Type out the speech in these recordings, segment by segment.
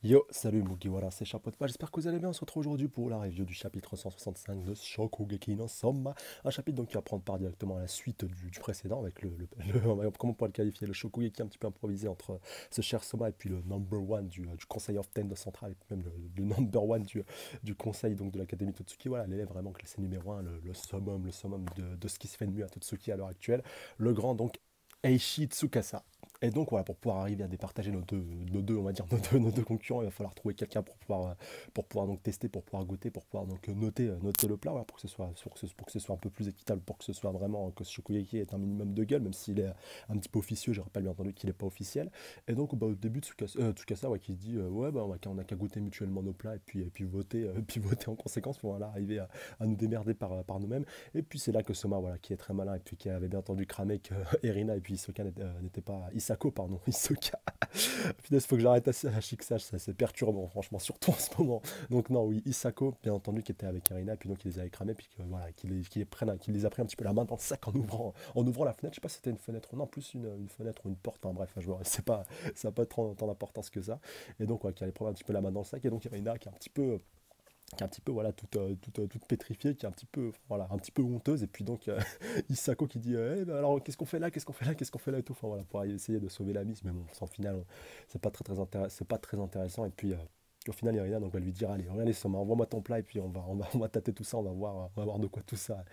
Yo, salut Mugiwara, c'est Chapeau de Page, j'espère que vous allez bien. On se retrouve aujourd'hui pour la review du chapitre 165 de Shokugeki no Soma. Un chapitre donc qui va prendre part directement à la suite du précédent, avec comment on pourrait le qualifier, le Shokugeki un petit peu improvisé entre ce cher Soma et puis le number one du conseil of Ten de Central, et puis même le number one du conseil donc de l'Académie Totsuki. Voilà, l'élève vraiment classé numéro un, le summum de ce qui se fait de mieux à Totsuki à l'heure actuelle, le grand donc Eishi Tsukasa. Et donc voilà, pour pouvoir arriver à départager on va dire nos deux concurrents, il va falloir trouver quelqu'un pour pouvoir donc tester, pour pouvoir goûter, pour pouvoir donc noter le plat, voilà, pour que ce soit, pour que ce soit un peu plus équitable, pour que ce soit vraiment que ce Shokugeki ait un minimum de gueule, même s'il est un petit peu officieux, je rappelle bien entendu qu'il n'est pas officiel. Et donc bah, au début, Tsukasa ouais, qui se dit ouais, bah, on a qu'à goûter mutuellement nos plats et puis voter, puis voter en conséquence pour voilà, arriver à nous démerder par nous-mêmes. Et puis c'est là que Soma, voilà, qui est très malin et puis qui avait bien entendu cramé que Erina et puis Hisoka n'étaient pas. Isako, pardon, Hisoka. Putain, il faut que j'arrête à Chicsage, ça c'est perturbant, franchement, surtout en ce moment. Donc, non, oui, Isako, bien entendu, qui était avec Erina, et puis donc il les avait cramés, puis voilà, qu'il les a pris un petit peu la main dans le sac en ouvrant la fenêtre. Je sais pas si c'était une fenêtre, non, plus une fenêtre ou une porte, enfin bref, je vois, ça n'a pas tant d'importance que ça. Et donc, ouais, qui allait prendre un petit peu la main dans le sac, et donc Erina qui est un petit peu voilà toute pétrifiée, qui est un petit peu voilà un petit peu honteuse, et puis donc Isako qui dit eh ben alors qu'est-ce qu'on fait là et tout, enfin voilà, pour essayer de sauver la mise, mais bon au final c'est pas très intéressant, et puis au final Irina donc va lui dire allez regardez Soma, envoie-moi ton plat et puis on va tâter tout ça, on va voir de quoi tout ça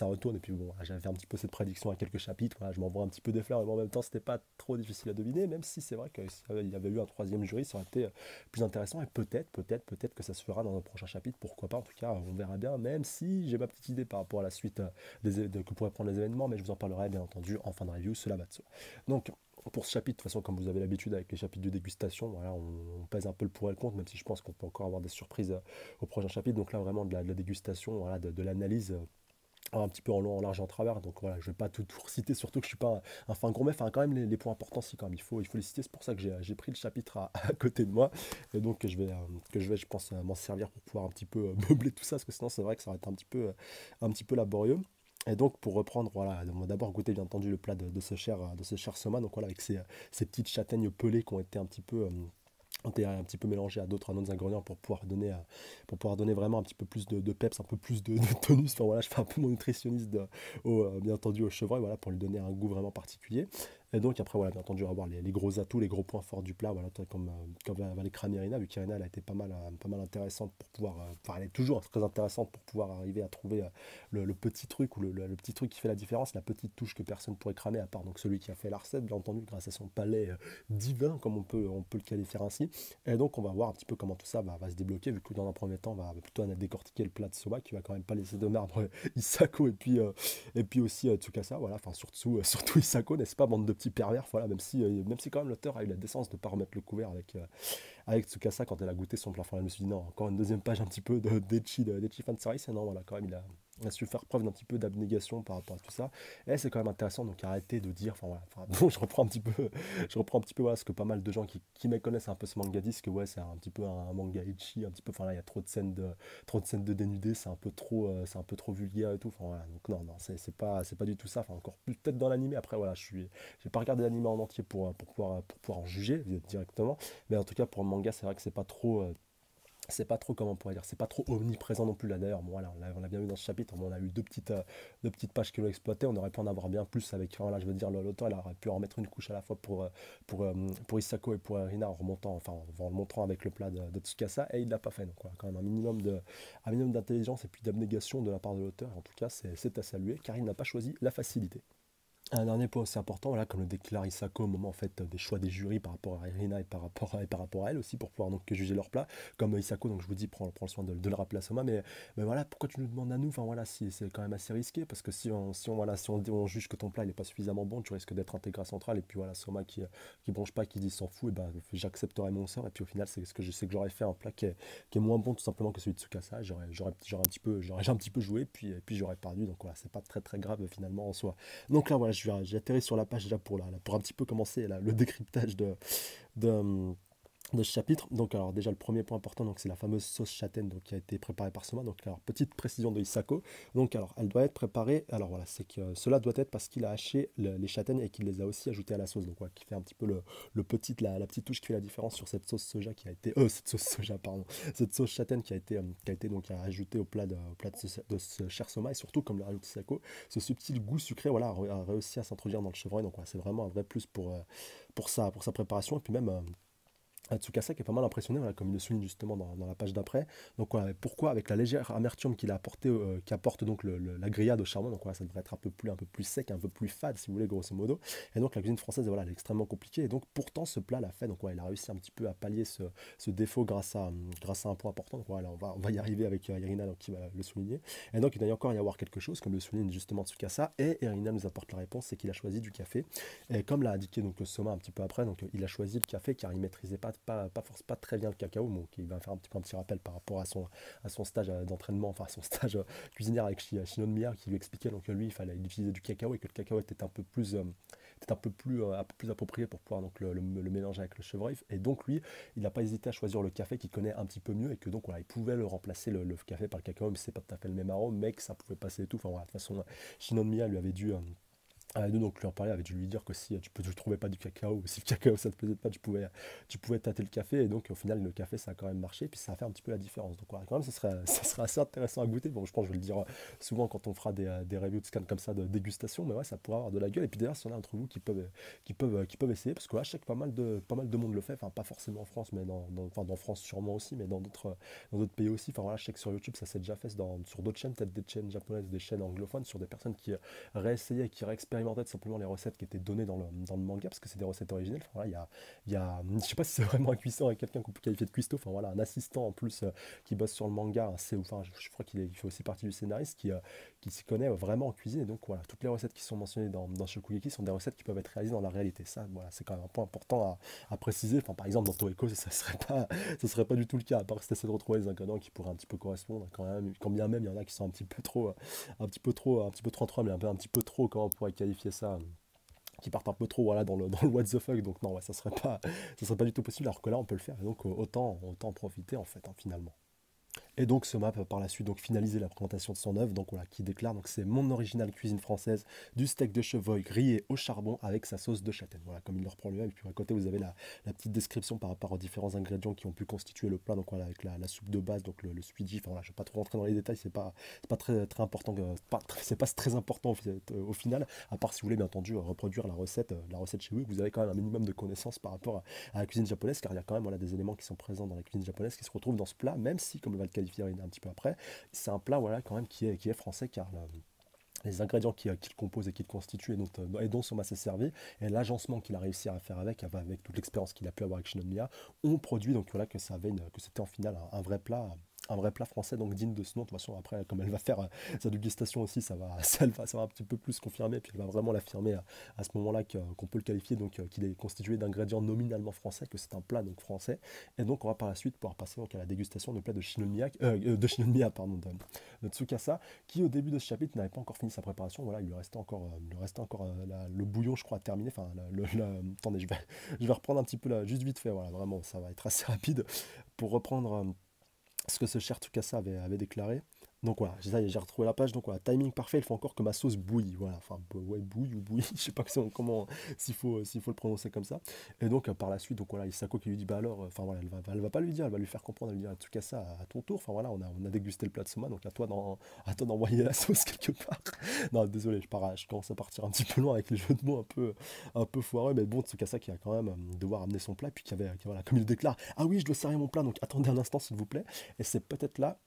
retourne. Et puis bon voilà, j'avais fait un petit peu cette prédiction à quelques chapitres, voilà, je m'envoie un petit peu des fleurs, mais en même temps c'était pas trop difficile à deviner, même si c'est vrai qu'il y avait eu un troisième jury, ça aurait été plus intéressant, et peut-être que ça se fera dans un prochain chapitre, pourquoi pas, en tout cas on verra bien, même si j'ai ma petite idée par rapport à la suite que pourraient prendre les événements, mais je vous en parlerai bien entendu en fin de review, cela va de soi. Donc pour ce chapitre, de toute façon, comme vous avez l'habitude avec les chapitres de dégustation, voilà, on pèse un peu le pour et le contre, même si je pense qu'on peut encore avoir des surprises au prochain chapitre. Donc là, vraiment de la dégustation, voilà, de l'analyse, un petit peu en long, en large, en travers. Donc voilà, je vais pas tout reciter, surtout que je suis pas un fin gourmet. Enfin, quand même, les points importants, si, quand même, il faut les citer. C'est pour ça que j'ai pris le chapitre à côté de moi. Et donc, je pense, m'en servir pour pouvoir un petit peu meubler tout ça, parce que sinon, c'est vrai que ça va être un petit peu laborieux. Et donc, pour reprendre, voilà, on va d'abord goûter, bien entendu, le plat de ce cher Soma. Donc voilà, avec ces petites châtaignes pelées qui ont été un petit peu mélangé à d'autres ingrédients pour pouvoir donner vraiment un petit peu plus de peps, un peu plus de tonus. Enfin voilà, je fais un peu mon nutritionniste bien entendu au chevreuil, voilà, pour lui donner un goût vraiment particulier. Et donc après, voilà, bien entendu, on va voir les gros atouts, les gros points forts du plat, voilà, comme va les cramer Irina, vu qu'Irina, elle a été pas mal intéressante pour pouvoir, enfin, elle est toujours très intéressante pour pouvoir arriver à trouver le petit truc, ou le petit truc qui fait la différence, la petite touche que personne pourrait cramer, à part donc celui qui a fait la recette, bien entendu, grâce à son palais divin, comme on peut le qualifier ainsi. Et donc on va voir un petit peu comment tout ça va se débloquer, vu que dans un premier temps, on va plutôt décortiquer le plat de Soba, qui va quand même pas laisser de marbre Isako, et puis aussi Tsukasa, voilà, enfin surtout, surtout Isako, n'est-ce pas, bande de petits pervers, voilà, même si quand même l'auteur a eu la décence de ne pas remettre le couvert avec Tsukasa quand elle a goûté son plat. Enfin, je me suis dit non, encore une deuxième page un petit peu d'Echi fan service, et non, voilà, quand même il a su faire preuve d'un petit peu d'abnégation par rapport à tout ça. Et c'est quand même intéressant, donc arrêtez de dire, enfin voilà, enfin, bon, je reprends un petit peu voilà, ce que pas mal de gens qui me connaissent un peu ce manga disent, que ouais, c'est un petit peu un manga ecchi, un petit peu, enfin là, il y a trop de scènes de dénudés, c'est un peu trop vulgaire et tout, enfin voilà, donc non, c'est pas du tout ça, enfin encore plus peut-être dans l'animé, après voilà, j'ai pas regardé l'animé en entier pour pouvoir en juger directement, mais en tout cas pour le manga, c'est vrai que c'est pas trop, comment on pourrait dire, c'est pas trop omniprésent non plus là d'ailleurs. Bon, voilà, on l'a bien vu dans ce chapitre, on a eu deux petites pages qui l'ont exploité, on aurait pu en avoir bien plus avec, enfin, là je veux dire, l'auteur il aurait pu en mettre une couche à la fois pour Isako et pour Rina, en remontant, enfin en le montrant avec le plat de Tsukasa, et il l'a pas fait. Donc voilà, quand même un minimum d'intelligence et puis d'abnégation de la part de l'auteur. En tout cas, c'est à saluer, car il n'a pas choisi la facilité. Un dernier point aussi important, voilà, comme le déclare Isako au moment en fait des choix des jurys par rapport à Irina et par rapport à elle aussi, pour pouvoir donc juger leur plat, comme Isako, donc je vous dis, prends le soin de le rappeler à Soma, mais voilà, pourquoi tu nous demandes à nous, enfin voilà, si, c'est quand même assez risqué, parce que si on juge que ton plat il est pas suffisamment bon, tu risques d'être intégré à central, et puis voilà, Soma qui bronche pas, qui dit s'en fout, et ben j'accepterai mon sort, et puis au final, c'est ce que je sais que j'aurais fait un plat qui est moins bon tout simplement que celui de Tsukasa, j'aurais un petit peu joué, et puis j'aurais perdu, donc voilà, c'est pas très très grave finalement en soi. Donc là, voilà, j'ai atterri sur la page déjà pour un petit peu commencer le décryptage de, de ce chapitre. Donc alors déjà le premier point important, donc c'est la fameuse sauce châtaigne donc, qui a été préparée par Soma. Donc alors petite précision de Hisako. Donc alors elle doit être préparée. Alors voilà, c'est que cela doit être parce qu'il a haché les châtaignes et qu'il les a aussi ajoutées à la sauce. Donc voilà, qui fait un petit peu la petite touche qui fait la différence sur cette sauce soja qui a été cette sauce soja pardon, cette sauce châtaigne qui a été donc ajoutée au plat de ce cher Soma et surtout comme le rajoute Hisako, ce subtil goût sucré voilà a réussi à s'introduire dans le chevreuil. Donc voilà, c'est vraiment un vrai plus pour sa préparation et puis même Tsukasa qui est pas mal impressionné, voilà, comme il le souligne justement dans la page d'après. Donc voilà, pourquoi avec la légère amertume qu'il a apporté, qui apporte donc la grillade au charbon, donc voilà, ça devrait être un peu plus sec, un peu plus fade si vous voulez grosso modo. Et donc la cuisine française, voilà, elle est extrêmement compliquée. Et donc pourtant ce plat l'a fait, donc ouais, il a réussi un petit peu à pallier ce défaut grâce à un point important. Donc voilà, on va y arriver avec Irina donc, qui va le souligner. Et donc il doit y encore y avoir quelque chose, comme le souligne justement Tsukasa. Et Irina nous apporte la réponse, c'est qu'il a choisi du café. Et comme l'a indiqué donc Soma un petit peu après, donc il a choisi le café car il maîtrisait pas très bien le cacao, donc il va faire un petit rappel par rapport à son stage d'entraînement, enfin à son stage cuisinière avec Shinon Miya qui lui expliquait donc que lui il fallait utiliser du cacao et que le cacao était un peu plus approprié pour pouvoir donc le mélanger avec le chevreuil. Et donc lui, il n'a pas hésité à choisir le café qu'il connaît un petit peu mieux et que donc voilà, il pouvait le remplacer le café par le cacao, même si c'est pas tout à fait le même arôme, mais que ça pouvait passer et tout. Enfin voilà, de toute façon, Shinon Miya lui avait dû donc lui en parler, avait dû lui dire que si tu trouvais pas du cacao, ou si le cacao ça te plaisait pas, tu pouvais tâter le café, et donc au final le café ça a quand même marché, puis ça a fait un petit peu la différence. Donc voilà, quand même ça serait assez intéressant à goûter. Bon, je pense que je vais le dire souvent quand on fera des reviews de scan comme ça de dégustation, mais ouais, ça pourrait avoir de la gueule. Et puis d'ailleurs, s'il y en a d'entre vous qui peuvent essayer, parce que là, je sais que pas mal de monde le fait, enfin pas forcément en France, mais enfin, dans France sûrement aussi, mais dans d'autres pays aussi. Enfin voilà, je sais que sur YouTube ça s'est déjà fait sur d'autres chaînes, peut-être des chaînes japonaises, des chaînes anglophones, sur des personnes qui réessayer, qui réexpérimenter simplement les recettes qui étaient données dans le manga, parce que c'est des recettes originales. Enfin, voilà, je sais pas si c'est vraiment un cuistot avec quelqu'un qu'on peut qualifier de cuistot, enfin voilà, un assistant en plus qui bosse sur le manga, enfin, je crois qu'il fait aussi partie du scénariste qui s'y connaît vraiment en cuisine, et donc voilà, toutes les recettes qui sont mentionnées dans Shokugeki sont des recettes qui peuvent être réalisées dans la réalité. Ça, voilà, c'est quand même un point important à préciser. Enfin, par exemple, dans Toriko, ça serait pas du tout le cas, à part que c'était de retrouver des ingrédients qui pourraient un petit peu correspondre, quand bien même il y en a qui sont un petit peu trop entre mais un petit peu trop, comment on pourrait qualifier ça, qui partent un peu trop voilà, dans le what the fuck, donc non, ouais, ça serait pas du tout possible, alors que là on peut le faire, et donc autant en profiter en fait, hein, finalement. Et donc ce map par la suite donc finaliser la présentation de son œuvre, donc voilà, qui déclare donc c'est mon originale cuisine française du steak de chevreuil grillé au charbon avec sa sauce de châtaigne. Voilà, comme il le reprend lui-même. Et puis à côté vous avez la petite description par rapport aux différents ingrédients qui ont pu constituer le plat. Donc voilà, avec la soupe de base, donc le suiji. Enfin voilà, je vais pas trop rentrer dans les détails, c'est pas très important, c'est pas très important au final, à part si vous voulez bien entendu reproduire la recette chez vous. Vous avez quand même un minimum de connaissances par rapport à la cuisine japonaise, car il y a quand même voilà, des éléments qui sont présents dans la cuisine japonaise qui se retrouvent dans ce plat, même si, comme on va le qualifier un petit peu après, c'est un plat voilà, quand même qui est français, car les ingrédients qui le composent et qui le constituent et dont Soma s'est servi, et l'agencement qu'il a réussi à faire avec toute l'expérience qu'il a pu avoir avec Shinomiya, ont produit donc voilà, que c'était en finale un vrai plat français, donc digne de ce nom. De toute façon, après, comme elle va faire sa dégustation aussi, ça va un petit peu plus confirmer, puis elle va vraiment l'affirmer à ce moment-là qu'on peut le qualifier, donc qu'il est constitué d'ingrédients nominalement français, que c'est un plat donc français. Et donc, on va par la suite pouvoir passer donc, à la dégustation du plat pardon, de Tsukasa, qui au début de ce chapitre n'avait pas encore fini sa préparation. Voilà, il lui restait encore le bouillon, je crois, à terminer. Enfin, attendez, je vais reprendre un petit peu là, juste vite fait. Voilà, vraiment, ça va être assez rapide pour reprendre ce que ce cher Tsukasa avait déclaré. Donc voilà, j'ai retrouvé la page. Donc voilà, timing parfait, il faut encore que ma sauce bouille. Voilà, enfin, ouais, bouille ou bouille, je sais pas comment, s'il faut le prononcer comme ça. Et donc par la suite, donc voilà, Isako qui lui dit, bah alors, enfin voilà, elle va pas lui dire, elle va lui faire comprendre, elle lui dit, Tsukasa, à ton tour, enfin voilà, on a dégusté le plat de Soma, donc à toi d'envoyer la sauce quelque part. Non, désolé, je commence à partir un petit peu loin avec les jeux de mots un peu foireux, mais bon, Tsukasa qui a quand même devoir amener son plat, puis voilà, comme il déclare, ah oui, je dois servir mon plat, donc attendez un instant s'il vous plaît. Et c'est peut-être là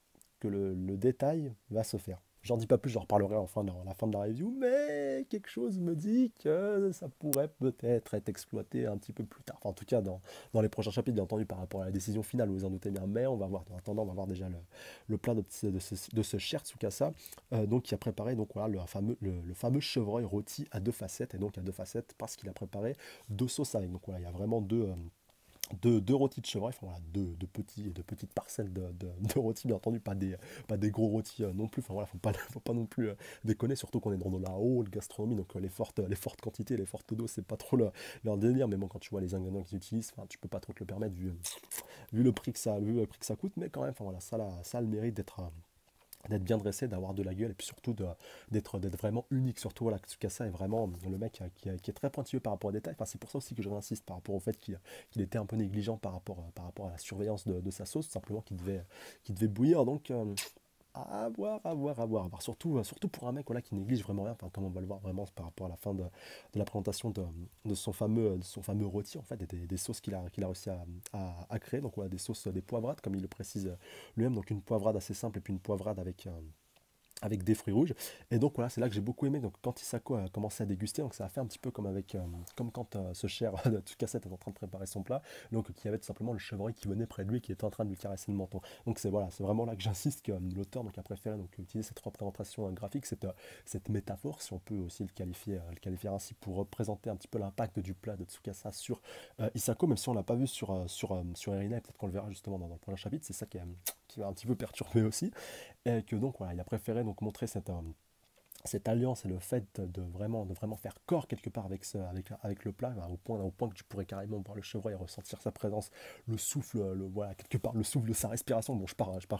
que le détail va se faire. J'en dis pas plus, j'en reparlerai la fin de la review, mais quelque chose me dit que ça pourrait peut-être être exploité un petit peu plus tard. Enfin, en tout cas, dans les prochains chapitres, bien entendu, par rapport à la décision finale, vous vous en doutez bien, mais on va voir, en attendant, on va voir déjà le plat de ce cher Tsukasa, donc, qui a préparé donc, voilà, le fameux chevreuil rôti à deux facettes, et donc à deux facettes parce qu'il a préparé deux sauces avec. Donc voilà, il y a vraiment deux rôtis de chevreuil, enfin voilà, de petites parcelles de rôtis, bien entendu, pas des gros rôtis non plus, enfin voilà, faut pas non plus déconner, surtout qu'on est dans de la haute gastronomie, donc les fortes quantités, les fortes doses, c'est pas trop leur délire, mais bon, quand tu vois les ingrédients qu'ils utilisent, enfin, tu peux pas trop te le permettre vu le prix que ça coûte, mais quand même, enfin voilà, ça a le mérite d'être bien dressé, d'avoir de la gueule et puis surtout d'être vraiment unique. Surtout, voilà, Tsukasa est vraiment le mec qui est très pointilleux par rapport aux détails. Enfin, c'est pour ça aussi que je réinsiste par rapport au fait qu'il était un peu négligent par rapport à la surveillance de sa sauce, tout simplement qu'il devait bouillir. Donc, à voir, à voir, à voir. Surtout, surtout pour un mec voilà, qui néglige vraiment rien, enfin, comme on va le voir vraiment par rapport à la fin de la présentation de son fameux rôti, en fait, et des sauces qu'il a réussi à créer. Donc voilà, des sauces, des poivrades, comme il le précise lui-même, donc une poivrade assez simple et puis une poivrade avec des fruits rouges. Et donc voilà, c'est là que j'ai beaucoup aimé. Donc quand Isako a commencé à déguster, donc ça a fait un petit peu comme comme quand ce cher de Tsukasa était en train de préparer son plat, donc qui avait tout simplement le chevreuil qui venait près de lui, qui était en train de lui caresser le menton. Donc c'est voilà, c'est vraiment là que j'insiste que l'auteur donc a préféré donc utiliser cette représentation graphique, cette métaphore, si on peut aussi le qualifier ainsi, pour représenter un petit peu l'impact du plat de Tsukasa sur Isako, même si on l'a pas vu sur Erina, et peut-être qu'on le verra justement dans le prochain chapitre. C'est ça qui m'a un petit peu perturbé aussi. Et que donc voilà, il a préféré donc montrer cette alliance et le fait de vraiment faire corps quelque part avec le plat, hein, au point que tu pourrais carrément voir le chevreuil et ressentir sa présence, le souffle, voilà, quelque part le souffle de sa respiration. Bon,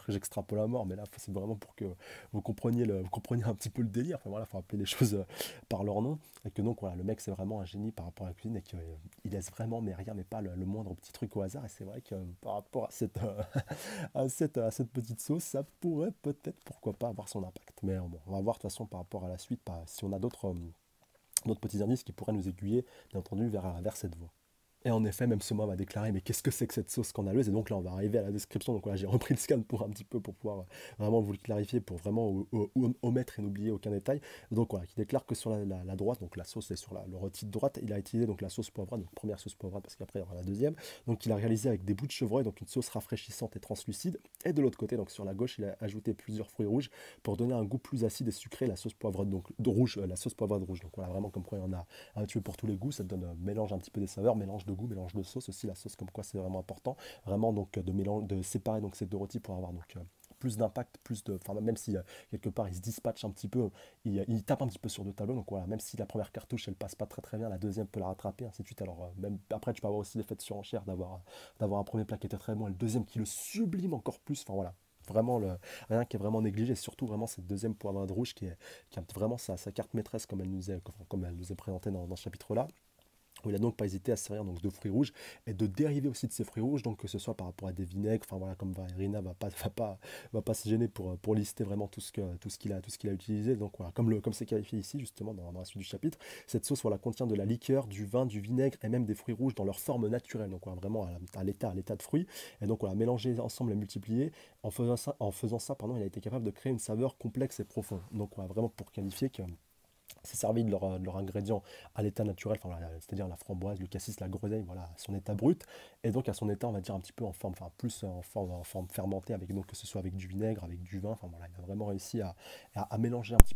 j'extrapole à mort, mais là, c'est vraiment pour que vous compreniez un petit peu le délire. Enfin, voilà, faut appeler les choses par leur nom. Et que donc, voilà, le mec, c'est vraiment un génie par rapport à la cuisine et qu'il laisse vraiment, mais rien, mais pas le moindre petit truc au hasard. Et c'est vrai que par rapport à à cette petite sauce, ça pourrait peut-être, pourquoi pas, avoir son impact. Mais bon, on va voir de toute façon par rapport à la suite, si on a d'autres petits indices qui pourraient nous aiguiller, bien entendu, vers cette voie. Et en effet, même Soma m'a déclaré, mais qu'est-ce que c'est que cette sauce scandaleuse? Et donc là, on va arriver à la description. Donc voilà, j'ai repris le scan pour un petit peu, pour pouvoir vraiment vous le clarifier, pour vraiment omettre et n'oublier aucun détail. Donc voilà, qui déclare que sur la droite, donc la sauce est sur le rôti de droite, il a utilisé donc la sauce poivrade, donc première sauce poivrade, parce qu'après il y aura la deuxième. Donc il a réalisé avec des bouts de chevreuil, donc une sauce rafraîchissante et translucide. Et de l'autre côté, donc sur la gauche, il a ajouté plusieurs fruits rouges pour donner un goût plus acide et sucré, la sauce poivrade, donc de rouge, la sauce poivrade rouge. Donc voilà, vraiment comme quoi il y en a un petit peu pour tous les goûts, ça te donne un mélange un petit peu des saveurs, mélange de goût, mélange de sauce aussi, la sauce comme quoi c'est vraiment important, vraiment donc de séparer donc ces deux rôtis pour avoir donc plus d'impact, enfin même si quelque part il se dispatche un petit peu, il tape un petit peu sur deux tableaux, donc voilà, même si la première cartouche elle passe pas très bien, la deuxième peut la rattraper, ainsi de suite. Alors même après tu peux avoir aussi l'effet de surenchère d'avoir un premier plat qui était très bon et le deuxième qui le sublime encore plus, enfin voilà. Vraiment, rien qui est vraiment négligé, surtout vraiment cette deuxième poivrade rouge qui a vraiment sa carte maîtresse comme elle nous est présentée dans ce chapitre-là, où il a donc pas hésité à se servir donc de fruits rouges et de dériver aussi de ces fruits rouges, donc que ce soit par rapport à des vinaigres, enfin voilà, comme Irina va pas se gêner pour lister vraiment tout ce qu'il a utilisé. Donc voilà, comme c'est qualifié ici justement dans la suite du chapitre, cette sauce voilà, contient de la liqueur, du vin, du vinaigre et même des fruits rouges dans leur forme naturelle, donc voilà, vraiment à l'état de fruits. Et donc voilà, mélanger ensemble et multiplier, en faisant ça, pardon, il a été capable de créer une saveur complexe et profonde. Donc voilà, vraiment pour qualifier que c'est servi de leur ingrédient à l'état naturel, enfin, voilà, c'est-à-dire la framboise, le cassis, la groseille, voilà, à son état brut, et donc à son état, on va dire un petit peu en forme, enfin plus en forme fermentée, avec donc que ce soit avec du vinaigre, avec du vin, enfin voilà, il a vraiment réussi à mélanger un petit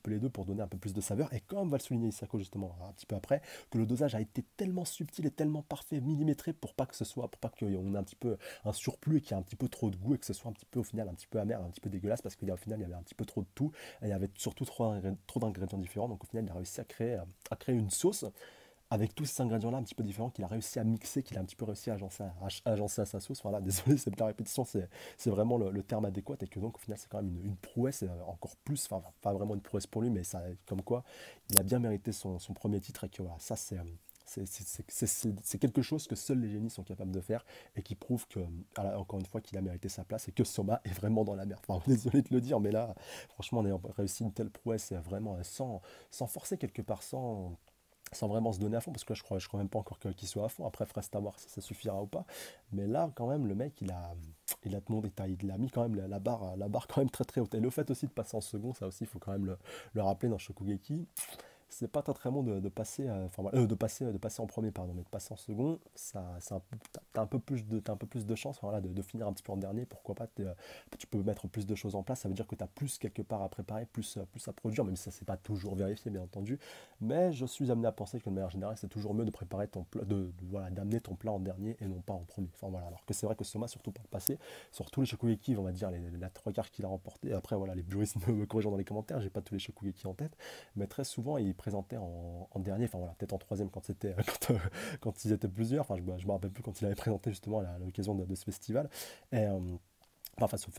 peu les deux pour donner un peu plus de saveur, et comme va le souligner Isako justement un petit peu après, que le dosage a été tellement subtil et tellement parfait, millimétré, pour pas qu'on ait un petit peu un surplus et qu'il y ait un petit peu trop de goût et que ce soit un petit peu au final un petit peu amer, un petit peu dégueulasse, parce qu'au final il y avait un petit peu trop de tout, et il y avait surtout trop d'ingrédients différents. Donc au final, il a réussi à créer une sauce avec tous ces ingrédients-là un petit peu différents qu'il a réussi à mixer, qu'il a un petit peu réussi à agencer à sa sauce. Voilà, désolé, c'est la répétition, c'est vraiment le terme adéquat. Et que donc au final, c'est quand même une prouesse, encore plus, enfin pas vraiment une prouesse pour lui, mais ça, comme quoi, il a bien mérité son premier titre. Et que voilà, ça c'est quelque chose que seuls les génies sont capables de faire et qui prouve que, encore une fois, qu'il a mérité sa place et que Soma est vraiment dans la merde. Enfin, désolé de le dire, mais là, franchement, on a réussi une telle prouesse vraiment sans forcer quelque part, sans vraiment se donner à fond, parce que là, je crois même pas encore qu'il soit à fond. Après, reste à voir si ça suffira ou pas. Mais là, quand même, le mec, il a demandé, il a mis quand même la barre quand même très très haute. Et le fait aussi de passer en second, ça aussi, il faut quand même le rappeler dans Shokugeki, c'est pas très très bon de passer, enfin, voilà, de passer en premier, pardon, mais de passer en second, t'as un peu plus de chance, voilà, de finir un petit peu en dernier, pourquoi pas, tu peux mettre plus de choses en place, ça veut dire que tu as plus quelque part à préparer, plus à produire, même si ça c'est pas toujours vérifié, bien entendu, mais je suis amené à penser que de manière générale, c'est toujours mieux de préparer ton plat, voilà, d'amener ton plat en dernier et non pas en premier. Enfin voilà, alors que c'est vrai que Soma, surtout par le passé, sur tous les Shokugeki, on va dire la trois quarts qu'il a remporté. Après voilà, les juristes me corrigeront dans les commentaires, j'ai pas tous les Shokugeki en tête, mais très souvent il présentait en dernier, enfin voilà, peut-être en troisième quand c'était quand ils étaient plusieurs. Enfin je me rappelle plus quand il avait présenté justement à l'occasion de ce festival. Et, enfin, au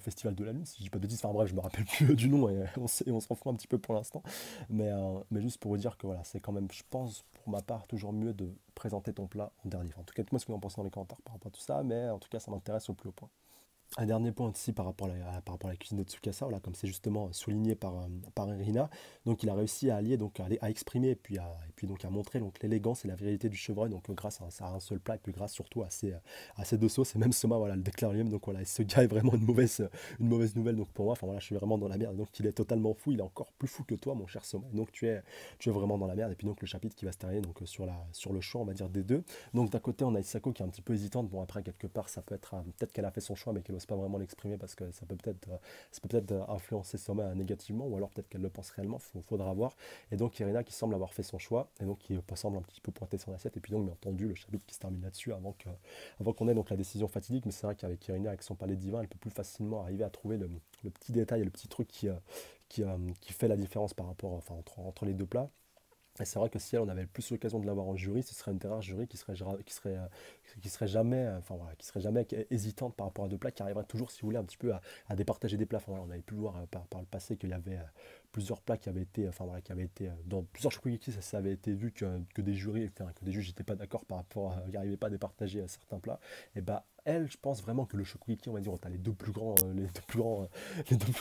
festival de la Lune, si je dis pas de bêtises, enfin bref, je me rappelle plus du nom et on s'en fout un petit peu pour l'instant. Mais juste pour vous dire que voilà, c'est quand même, je pense, pour ma part, toujours mieux de présenter ton plat en dernier. Enfin, en tout cas, dites-moi ce que vous en pensez dans les commentaires par rapport à tout ça, mais en tout cas, ça m'intéresse au plus haut point. Un dernier point aussi par rapport par rapport à la cuisine de Tsukasa, voilà, comme c'est justement souligné par Irina, donc il a réussi à allier, donc à exprimer et puis donc à montrer donc l'élégance et la virilité du chevreuil, donc grâce à un seul plat et puis grâce surtout à ces deux sauces, et même Soma voilà, le déclare lui-même, donc voilà, ce gars est vraiment une mauvaise nouvelle donc pour moi, enfin voilà, je suis vraiment dans la merde, donc il est totalement fou, il est encore plus fou que toi mon cher Soma, donc tu es vraiment dans la merde, et puis donc le chapitre qui va se terminer donc sur le choix on va dire des deux, donc d'un côté on a Isako qui est un petit peu hésitante, bon après quelque part ça peut être, peut-être qu'elle a fait son choix mais qu'elle n'ose pas vraiment l'exprimer parce que ça peut peut-être influencer Soma négativement, ou alors peut-être qu'elle le pense réellement, faudra voir. Et donc Irina qui semble avoir fait son choix, et donc qui semble un petit peu pointer son assiette, et puis donc bien entendu le chapitre qui se termine là-dessus avant qu'on ait donc la décision fatidique, mais c'est vrai qu'avec Irina, avec son palais divin, elle peut plus facilement arriver à trouver le petit détail, le petit truc qui fait la différence par rapport, enfin, entre les deux plats. Et c'est vrai que si elle, on avait plus l'occasion de l'avoir en jury, ce serait une des rares jurys qui serait jamais, enfin voilà, qui serait jamais hésitante par rapport à deux plats, qui arriverait toujours, si vous voulez, un petit peu à départager des plats. Enfin, voilà, on avait pu voir par le passé qu'il y avait plusieurs plats qui avaient été, enfin voilà, qui avaient été dans plusieurs Shokugeki, ça avait été vu que des jurys, enfin, que des juges n'étaient pas d'accord par rapport, ils n'arrivaient pas à départager certains plats. Et bah elle, je pense vraiment que le Shokugeki, on va dire, tu as les deux plus grands, les deux plus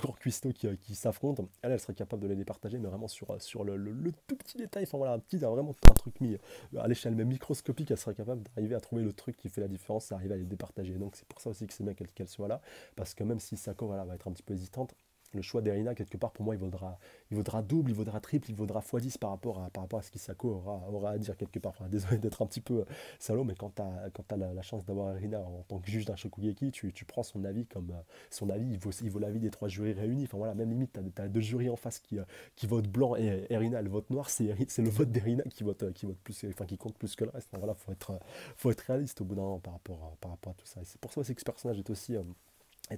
grands cuistots qui s'affrontent. Elle serait capable de les départager, mais vraiment sur le tout petit détail, enfin voilà, vraiment un truc mis à l'échelle même microscopique, elle serait capable d'arriver à trouver le truc qui fait la différence et arriver à les départager. Donc c'est pour ça aussi que c'est bien qu'elle soit là, parce que même si Sako voilà, va être un petit peu hésitante, le choix d'Erina, quelque part, pour moi, il vaudra double, il vaudra triple, il vaudra x10 par rapport à ce qu'Isako aura à dire quelque part. Enfin, désolé d'être un petit peu salaud, mais quand t'as la chance d'avoir Erina en tant que juge d'un Shokugeki, tu prends son avis comme son avis, il vaut l'avis des trois jurys réunis. Enfin voilà, même limite, t'as deux jurys en face qui votent blanc et Erina, elle vote noir. C'est le vote d'Erina qui vote plus, enfin qui compte plus que le reste. Enfin, voilà, faut être réaliste au bout d'un moment par rapport à tout ça. Et c'est pour ça aussi que ce personnage est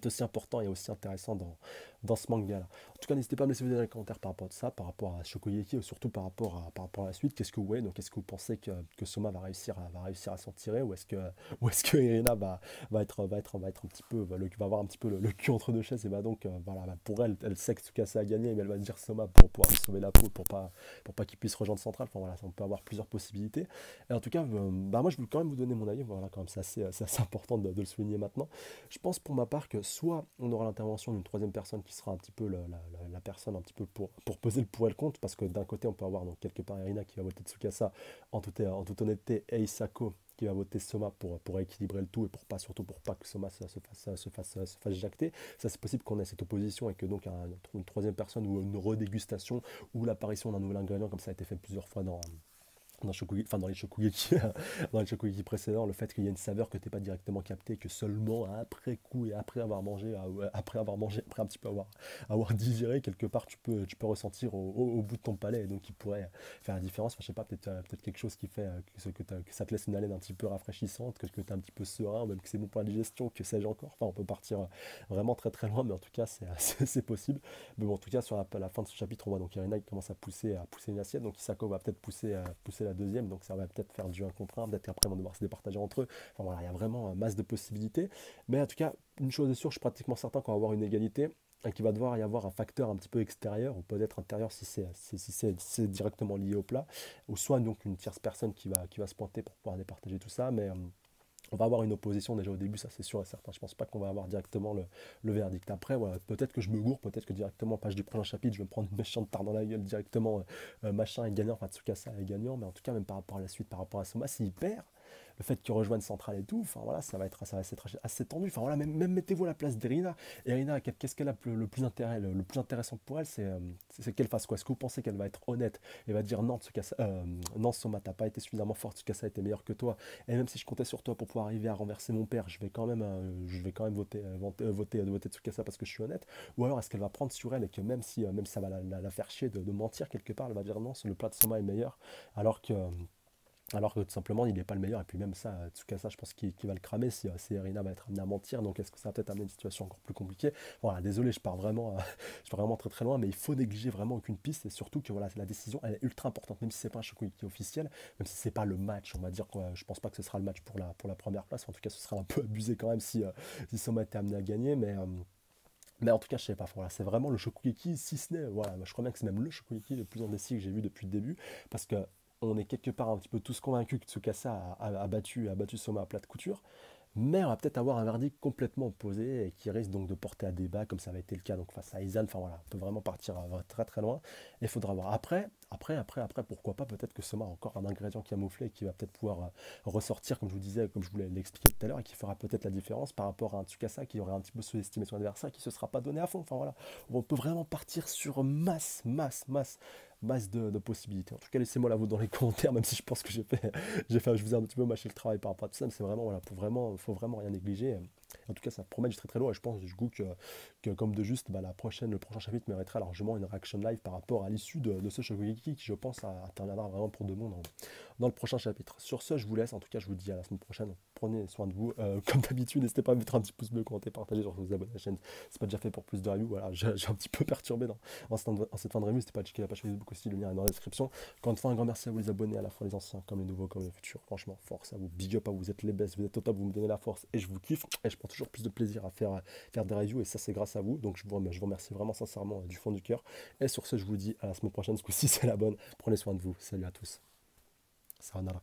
aussi important et aussi intéressant dans ce manga-là. En tout cas, n'hésitez pas à me laisser des commentaires par rapport à ça, par rapport à Shokugeki, et surtout par rapport à la suite. Qu'est-ce que vous voyez, donc est-ce que vous pensez que Soma va réussir à s'en tirer, ou est-ce que Irina va être un petit peu, va avoir un petit peu le cul entre deux chaises, et va donc, voilà, pour elle, elle sait que Tsukasa a gagné, mais elle va dire Soma pour pouvoir sauver la peau, pour pas qu'il puisse rejoindre Central. Enfin voilà, on peut avoir plusieurs possibilités. Et en tout cas, moi je veux quand même vous donner mon avis, voilà, quand même, c'est assez important de le souligner maintenant. Je pense pour ma part que soit on aura l'intervention d'une troisième personne qui sera un petit peu la personne un petit peu pour peser le pour et le contre, parce que d'un côté on peut avoir donc quelque part Irina qui va voter Tsukasa en toute honnêteté, et Isako qui va voter Soma pour équilibrer le tout et surtout pour pas que Soma se fasse jacter. Ça c'est possible qu'on ait cette opposition et que donc une troisième personne ou une redégustation ou l'apparition d'un nouvel ingrédient comme ça a été fait plusieurs fois dans les Shokugeki, dans les Shokugeki précédents, le fait qu'il y ait une saveur que tu n'es pas directement captée, que seulement après coup et après avoir mangé, après un petit peu avoir digéré, quelque part tu peux ressentir au bout de ton palais, et donc qui pourrait faire la différence. Enfin, je sais pas, peut-être quelque chose qui fait que ça te laisse une haleine un petit peu rafraîchissante, que tu es un petit peu serein, même que c'est bon pour la digestion, que sais-je encore. Enfin, on peut partir vraiment très très loin, mais en tout cas, c'est possible. Mais bon, en tout cas, sur la fin de ce chapitre, on voit donc Irina qui commence à pousser une assiette, donc Isako va peut-être pousser la deuxième, donc ça va peut-être faire du 1 contre 1, peut-être qu'après ils vont devoir se départager entre eux. Enfin voilà, il y a vraiment masse de possibilités. Mais en tout cas, une chose est sûre, je suis pratiquement certain qu'on va avoir une égalité et qu'il va devoir y avoir un facteur un petit peu extérieur ou peut-être intérieur si c'est directement lié au plat, ou soit donc une tierce personne qui va se pointer pour pouvoir départager tout ça. Mais on va avoir une opposition déjà au début, ça c'est sûr et certain. Je pense pas qu'on va avoir directement le verdict. Après, voilà, peut-être que je me gourre, peut-être que directement, page du prochain chapitre, je vais me prendre une méchante tarte dans la gueule directement, machin est gagnant, enfin Tsukasa est gagnant, mais en tout cas, même par rapport à la suite, par rapport à Soma, s'il perd, le fait qu'il rejoigne Central et tout, enfin voilà, ça va être assez tendu. Enfin voilà, même mettez-vous à la place d'Erina. Erina, qu'est-ce qu'elle a le plus le plus intéressant pour elle, c'est qu'elle fasse quoi? Est-ce que vous pensez qu'elle va être honnête et va dire non, Tsukasa, non Soma, t'as pas été suffisamment fort, Tsukasa était meilleur que toi, et même si je comptais sur toi pour pouvoir arriver à renverser mon père, je vais quand même voter Tsukasa parce que je suis honnête. Ou alors est-ce qu'elle va prendre sur elle et que même si ça va la faire chier de mentir quelque part, elle va dire non, le plat de Soma est meilleur, alors que alors que tout simplement, il n'est pas le meilleur. Et puis même ça, Tsukasa, je pense qu'il va le cramer si Erina va être amenée à mentir. Donc est-ce que ça va peut-être amener une situation encore plus compliquée? Voilà, désolé, je pars vraiment très très loin, mais il faut négliger vraiment aucune piste. Et surtout que voilà, la décision, elle est ultra importante, même si c'est pas un Shokugeki officiel, même si c'est pas le match, on va dire que je pense pas que ce sera le match pour la première place. En tout cas, ce sera un peu abusé quand même si Soma était amené à gagner. Mais en tout cas, je sais pas, voilà, c'est vraiment le Shokugeki, si ce n'est, voilà, je crois bien que c'est même le Shokugeki le plus indécis que j'ai vu depuis le début, parce que on est quelque part un petit peu tous convaincus que Tsukasa a battu Soma à plat de couture, mais on va peut-être avoir un verdict complètement opposé et qui risque donc de porter à débat, comme ça avait été le cas donc face à Izan. Enfin voilà, on peut vraiment partir très très loin. Et il faudra voir. Après, pourquoi pas, peut-être que Soma a encore un ingrédient camouflé qui va peut-être pouvoir ressortir, comme je vous disais, comme je vous l'expliqué tout à l'heure, et qui fera peut-être la différence par rapport à un Tsukasa qui aurait un petit peu sous-estimé son adversaire, qui se sera pas donné à fond. Enfin voilà, on peut vraiment partir sur masse de possibilités. En tout cas, laissez-moi la vôtre dans les commentaires, même si je pense que je vous ai un petit peu mâché le travail par rapport à tout ça, mais c'est vraiment, voilà, faut vraiment rien négliger. En tout cas, ça promet du très très lourd et je pense du coup que comme de juste, bah, le prochain chapitre mériterait largement une réaction live par rapport à l'issue de ce Shokugeki qui, je pense, interviendra vraiment pour de bon dans le prochain chapitre. Sur ce, je vous laisse. En tout cas, je vous dis à la semaine prochaine. Prenez soin de vous. Comme d'habitude, n'hésitez pas à mettre un petit pouce bleu, commenter, partager, genre vous abonner à la chaîne. C'est pas déjà fait pour plus de reviews. Voilà, j'ai un petit peu perturbé en cette fin de review. N'hésitez pas à checker la page Facebook aussi, le lien est dans la description. Encore une fois, un grand merci à vous les abonnés, à la fois les anciens comme les nouveaux, comme les futurs. Franchement, force à vous, big up à vous, vous êtes les best, vous êtes au top, vous me donnez la force et je vous kiffe. Et je prends toujours plus de plaisir à faire des reviews et ça c'est grâce à vous. Donc je vous remercie vraiment sincèrement du fond du cœur. Et sur ce, je vous dis à la semaine prochaine, ce coup-ci c'est la bonne. Prenez soin de vous. Salut à tous. Sayonara.